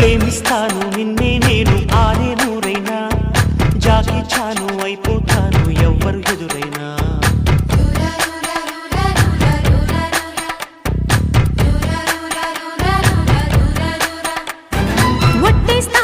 ప్రేమిస్తాను నిన్నే నేను ఆరే నూరైనా జాకి చాను అయిపోతాను ఎవ్వరు ఎదురైనా ఒట్టేస్తా